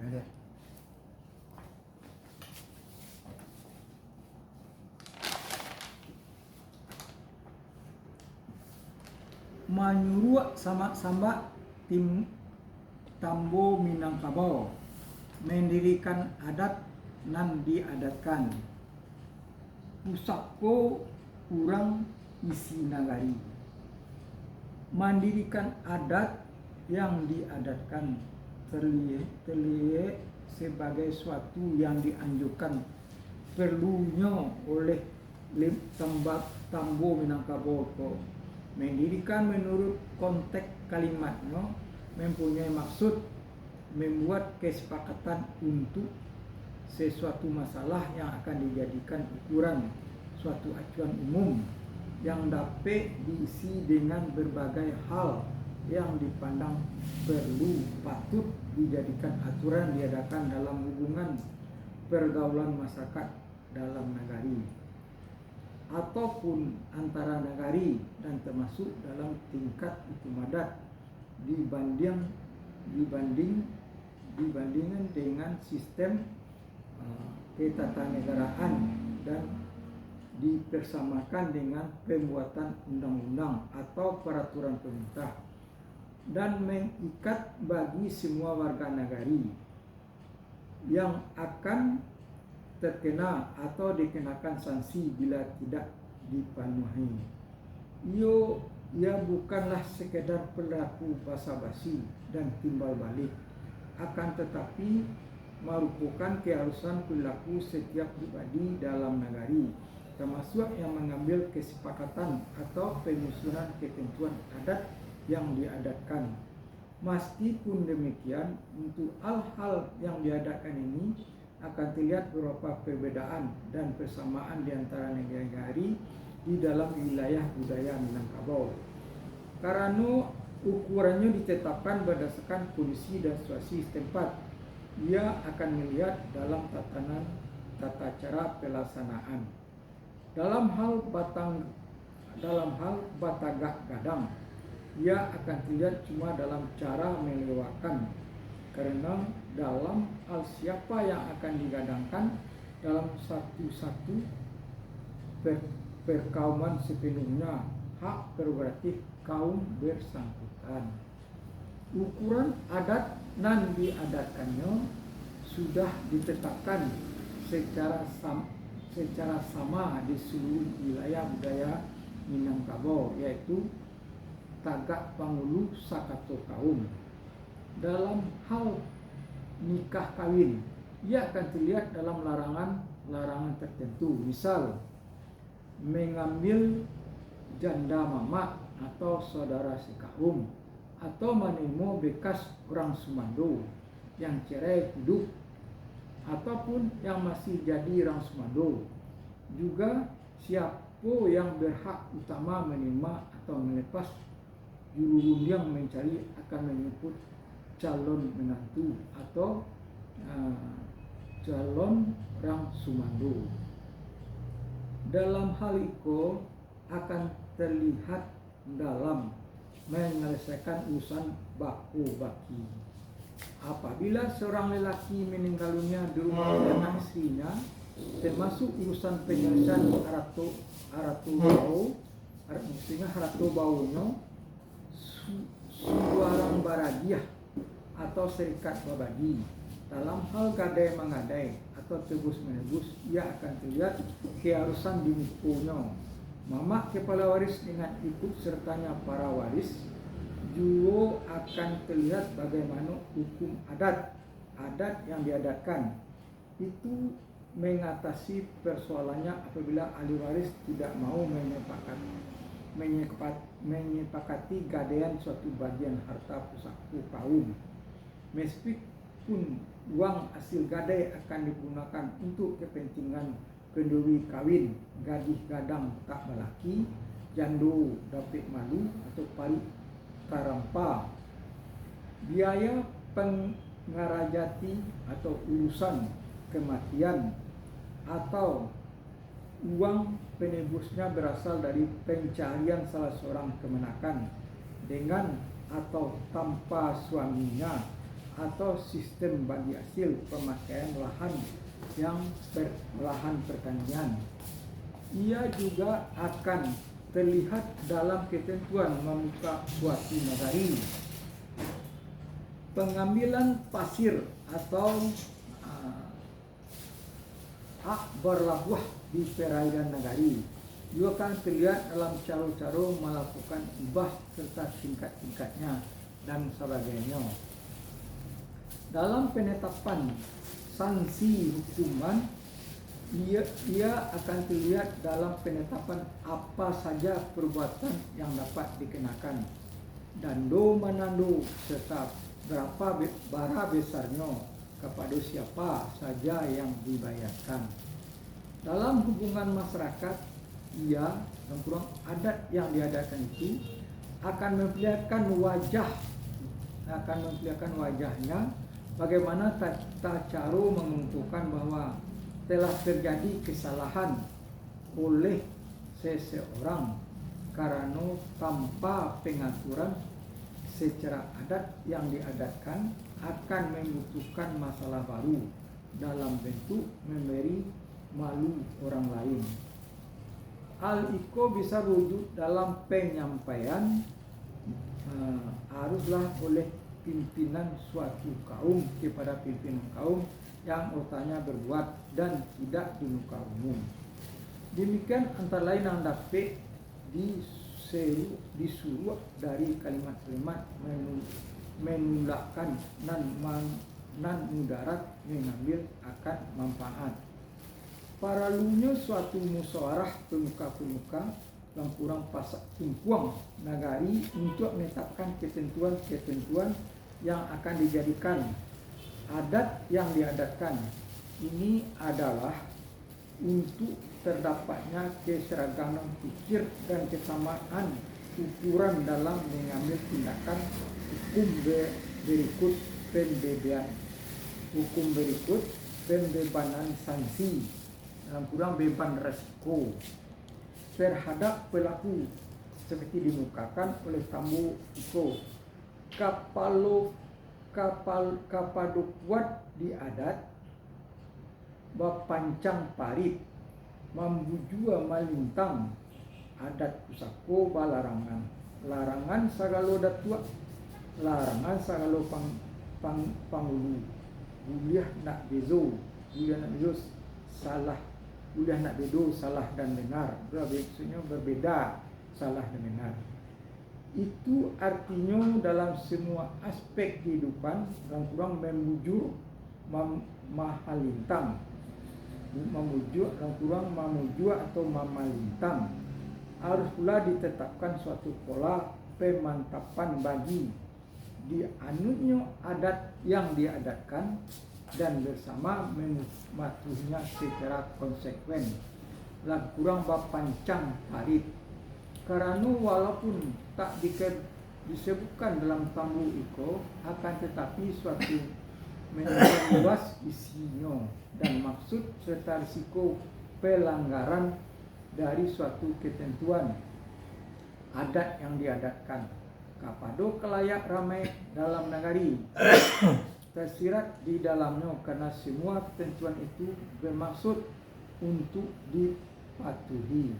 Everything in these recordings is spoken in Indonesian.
Ada. Manyurua sama-sama tim Tambo Minangkabau mendirikan adat nan diadatkan pusako kurang isi nagari. Mendirikan adat yang diadatkan terlihat sebagai suatu yang dianjurkan perlunya oleh Tambo Minangkabau. Mendirikan menurut konteks kalimatnya mempunyai maksud membuat kesepakatan untuk sesuatu masalah yang akan dijadikan ukuran suatu acuan umum yang dapat diisi dengan berbagai hal yang dipandang perlu patut dijadikan aturan diadakan dalam hubungan pergaulan masyarakat dalam nagari ataupun antara nagari dan termasuk dalam tingkat hukum adat dibandingkan dengan sistem ketatanegaraan dan dipersamakan dengan pembuatan undang-undang atau peraturan pemerintah dan mengikat bagi semua warga nagari yang akan terkena atau dikenakan sanksi bila tidak dipenuhi. Ia bukanlah sekedar perilaku basa-basi dan timbal balik, akan tetapi merupakan keharusan perilaku setiap pribadi dalam nagari, termasuk yang mengambil kesepakatan atau penyusunan ketentuan adat yang diadatkan. Meskipun demikian, untuk hal-hal yang diadatkan ini akan terlihat beberapa perbedaan dan persamaan di antara negara-negari di dalam wilayah budaya Minangkabau. Karena ukurannya ditetapkan berdasarkan kondisi dan situasi setempat, ia akan melihat dalam tata cara pelaksanaan. Dalam hal batagah gadang, ia akan terlihat cuma dalam cara melewatkan, karena dalam hal siapa yang akan digadangkan dalam satu perkauman sepenuhnya hak prerogatif kaum bersangkutan. Ukuran adat nan diadatkannya sudah ditetapkan secara sama di seluruh wilayah budaya Minangkabau, yaitu tagak pangulu sakato kaum. Dalam hal nikah kawin, ia akan terlihat dalam larangan tertentu, misal mengambil janda mama atau saudara sekaum, atau menemu bekas orang Sumando yang cerai hidup ataupun yang masih jadi orang Sumando. Juga siapa yang berhak utama menerima atau melepas juru undian mencari akan menyebut calon menantu atau calon orang Sumando. Dalam hal itu akan terlihat dalam menyelesaikan urusan baku-baki. Apabila seorang lelaki meninggal dunia di rumah anak istrinya, termasuk urusan penyelesaian haratu baunya, suarang baragiah atau serikat babadi. Dalam hal gadai mengadai atau tebus menebus, ia akan terlihat keharusan dimipunya. Mamak kepala waris dengan ikut sertanya para waris juga akan terlihat bagaimana hukum adat yang diadatkan itu mengatasi persoalannya apabila ahli waris tidak mau menyepakati gadaian suatu bagian harta pusaka kaum. Meskipun uang hasil gadai akan digunakan untuk kepentingan kenduri kawin, gadis gadang tak melaki, jando dapat malu atau parit tarampa, biaya pengarajati atau urusan kematian, atau uang penebusnya berasal dari pencarian salah seorang kemenakan dengan atau tanpa suaminya, atau sistem bagi hasil pemakaian lahan yang lahan pertanian. Ia juga akan terlihat dalam ketentuan membuka suatu nagari. Pengambilan pasir atau hak berlabuh di perairan nagari juga akan terlihat dalam cara-cara melakukan ibah serta tingkat-tingkatnya dan sebagainya. Dalam penetapan sanksi hukuman, ia akan terlihat dalam penetapan apa saja perbuatan yang dapat dikenakan, dando manando, serta berapa besarnya kepada siapa saja yang dibayarkan. Dalam hubungan masyarakat, ia yang kurang adat yang diadakan itu akan memperlihatkan wajahnya, bagaimana tata cara menentukan bahwa telah terjadi kesalahan oleh seseorang karena tanpa pengaturan secara adat yang diadatkan akan membutuhkan masalah baru dalam bentuk memberi malu orang lain. Hal itu bisa wujud dalam penyampaian haruslah oleh pimpinan suatu kaum kepada pimpinan kaum yang utanya berbuat dan tidak di muka umum. Demikian antara lain yang dapat disuruh dari kalimat-kalimat menolakkan nan mudarat mengambil akan manfaat. Paralunya suatu musyawarah pemuka-pemuka yang kurang pasak tumpuang nagari untuk menetapkan ketentuan-ketentuan yang akan dijadikan adat yang diadatkan. Ini adalah untuk terdapatnya keseragaman pikir dan kesamaan ukuran dalam mengambil tindakan hukum berikut pembebanan sanksi dalam kurang beban resiko terhadap pelaku seperti dimukakan oleh tamu itu. Kapadukuat di adat bapancang parit mambujua malintang adat pusako balarangan larangan sagalo datua larangan sagalo pangulu uliah nak bezo salah uliah nak bedo salah dan benar. Maksudnya berbeda salah dan benar. Itu artinya dalam semua aspek kehidupan yang kurang memujur mahalintang, memujuk yang kurang memujuk atau mamalintang. Harus pula ditetapkan suatu pola pemantapan bagi dianutnya adat yang diadatkan dan bersama mematuhinya secara konsekuen. Yang kurang bapancang parit. Karena walaupun tak disebutkan dalam tamu itu, akan tetapi suatu meluas isinya dan maksud serta risiko pelanggaran dari suatu ketentuan adat yang diadatkan. Kapado kelayak ramai dalam nagari tersirat di dalamnya karena semua ketentuan itu bermaksud untuk dipatuhi,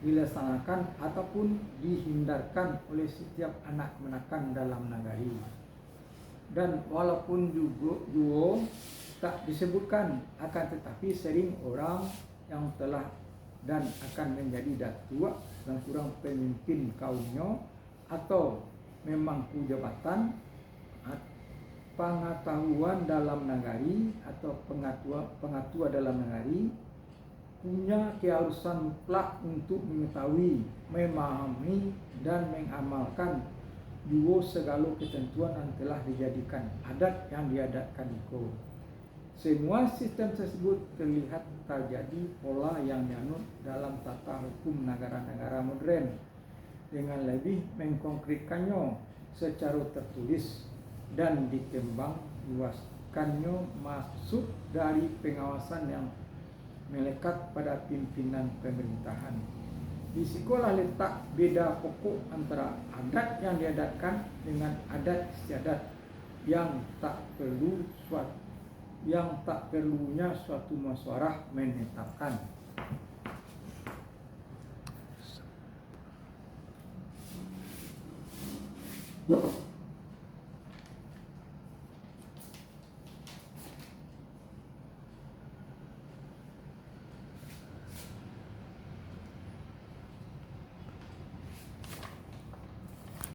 dilaksanakan ataupun dihindarkan oleh setiap anak menakan dalam nagari. Dan walaupun juga tak disebutkan, akan tetapi sering orang yang telah dan akan menjadi datua dan kurang pemimpin kaumnya atau memangku jabatan, pengetahuan dalam nagari atau pengatua dalam nagari punya keharusan mutlak untuk mengetahui, memahami dan mengamalkan dua segala ketentuan yang telah dijadikan adat yang diadatkan itu. Semua sistem tersebut terlihat terjadi pola yang dianut dalam tata hukum negara-negara modern dengan lebih mengkonkretkannya secara tertulis dan dikembang luaskannya maksud dari pengawasan yang melekat pada pimpinan pemerintahan. Di sekolah letak beda pokok antara adat yang diadatkan dengan adat istiadat yang tak perlunya suatu musyawarah menetapkan.